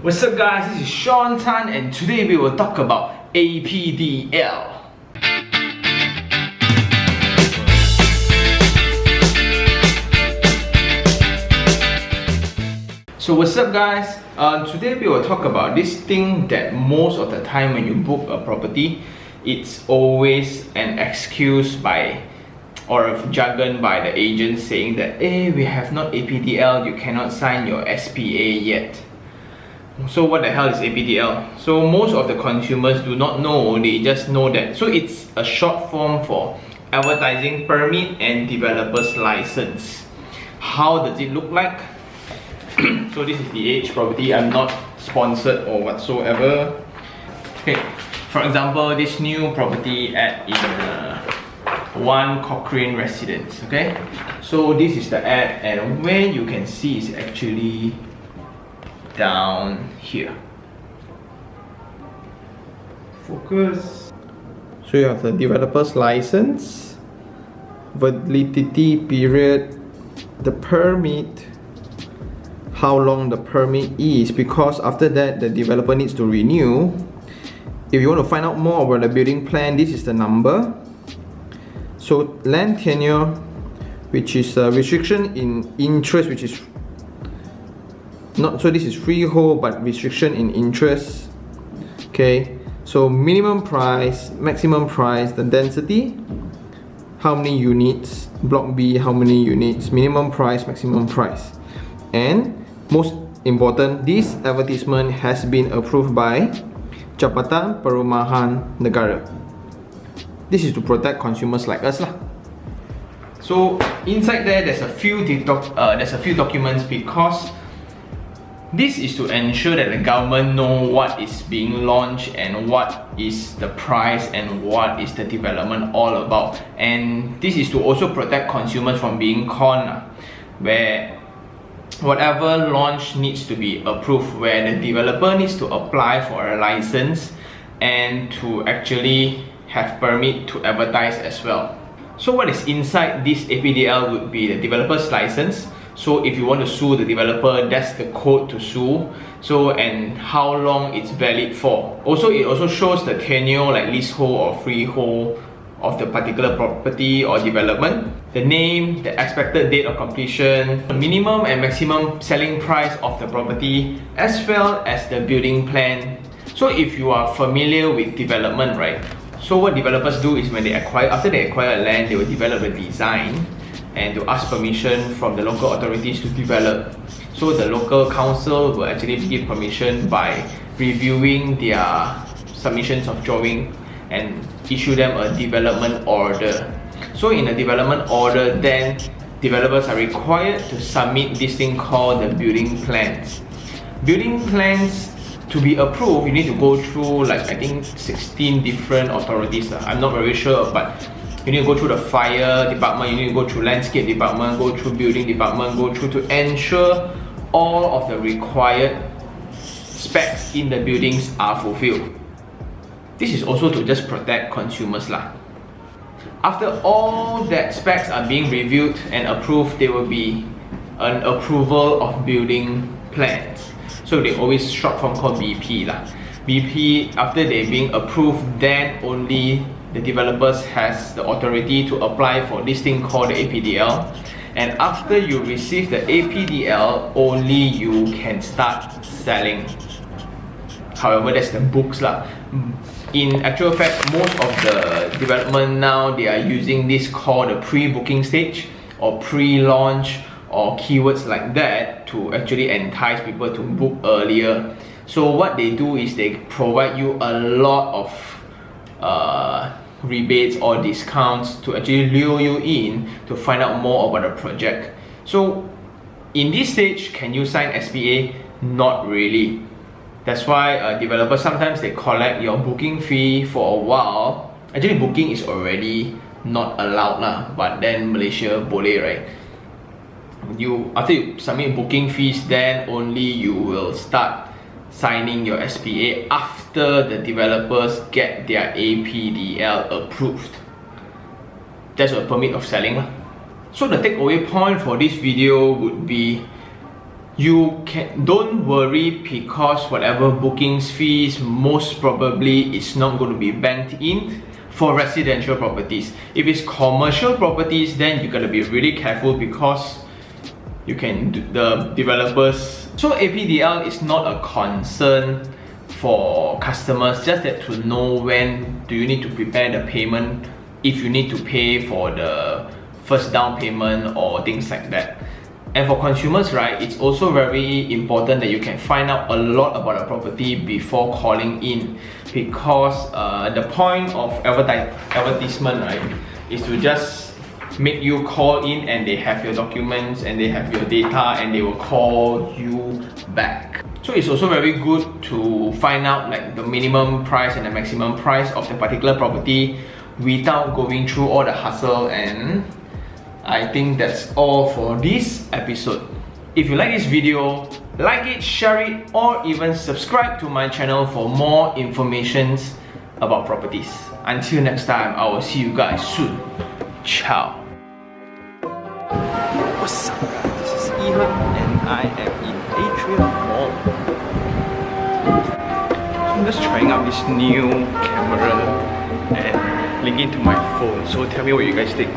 What's up guys, this is Sean Tan and today we will talk about APDL. So what's up guys, today we will talk about this thing that most of the time when you book a property, it's always an excuse by or a jargon by the agent saying that hey, we have not APDL, you cannot sign your SPA yet. So what the hell is APDL? So most of the consumers do not know, they just know that. So it's a short form for advertising permit and developer's license. How does it look like? So this is the AH property. I'm not sponsored or whatsoever. Okay, for example, this new property in 1 Cochrane residence. Okay, so this is the ad, and where you can see is actually down here. Focus. So you have the developer's license, validity period, the permit, how long the permit is, because after that the developer needs to renew. If you want to find out more about the building plan, this is the number. So land tenure, which is a restriction in interest, which is not, so this is freehold but restriction in interest. Okay, so minimum price, maximum price, the density, how many units, block B, how many units, minimum price, maximum price, and most important, this advertisement has been approved by Jabatan Perumahan Negara. This is to protect consumers like us lah. So inside there's a few documents, because this is to ensure that the government know what is being launched and what is the price and what is the development all about. And this is to also protect consumers from being conned, where whatever launch needs to be approved, where the developer needs to apply for a license and to actually have permit to advertise as well. So what is inside this APDL would be the developer's license. So if you want to sue the developer, that's the code to sue. So, and how long it's valid for. Also, it also shows the tenure, like leasehold or freehold of the particular property or development, the name, the expected date of completion, the minimum and maximum selling price of the property, as well as the building plan. So if you are familiar with development, right? So what developers do is when they after they acquire land, they will develop a design and to ask permission from the local authorities to develop. So the local council will actually give permission by reviewing their submissions of drawing and issue them a development order. So in a development order, then developers are required to submit this thing called the building plans. Building plans, to be approved, you need to go through like I think 16 different authorities. I'm not very sure, but you need to go through the fire department, you need to go through landscape department, go through building department, go through to ensure all of the required specs in the buildings are fulfilled. This is also to just protect consumers lah. After all that specs are being reviewed and approved, there will be an approval of building plans. So they always short form called BP lah. BP, after they being approved, then only the developers has the authority to apply for this thing called the APDL. And after you receive the APDL, only you can start selling. However, that's the books lah. In actual fact, most of the development now, they are using this called the pre-booking stage or pre-launch or keywords like that to actually entice people to book earlier. So what they do is they provide you a lot of rebates or discounts to actually lure you in to find out more about the project. So in this stage, can you sign SPA? Not really. That's why developers sometimes they collect your booking fee for a while. Actually, booking is already not allowed lah, but then Malaysia boleh, right? After you submit booking fees, then only you will start signing your SPA after the developers get their APDL approved. That's a permit of selling lah. So the takeaway point for this video would be don't worry, because whatever bookings fees most probably is not going to be banked in for residential properties. If it's commercial properties, then you gotta be really careful, because the developers. So APDL is not a concern for customers, just that to know when do you need to prepare the payment, if you need to pay for the first down payment or things like that. And for consumers, right, it's also very important that you can find out a lot about a property before calling in, because the point of advertisement, right, is to just make you call in and they have your documents and they have your data and they will call you back. So it's also very good to find out like the minimum price and the maximum price of the particular property without going through all the hassle. And I think that's all for this episode. If you like this video, like it, share it, or even subscribe to my channel for more information about properties. Until next time, I will see you guys soon. Ciao. What's up guys, this is iherng and I am in Atrium Mall. So I'm just trying out this new camera and linking to my phone. So tell me what you guys think.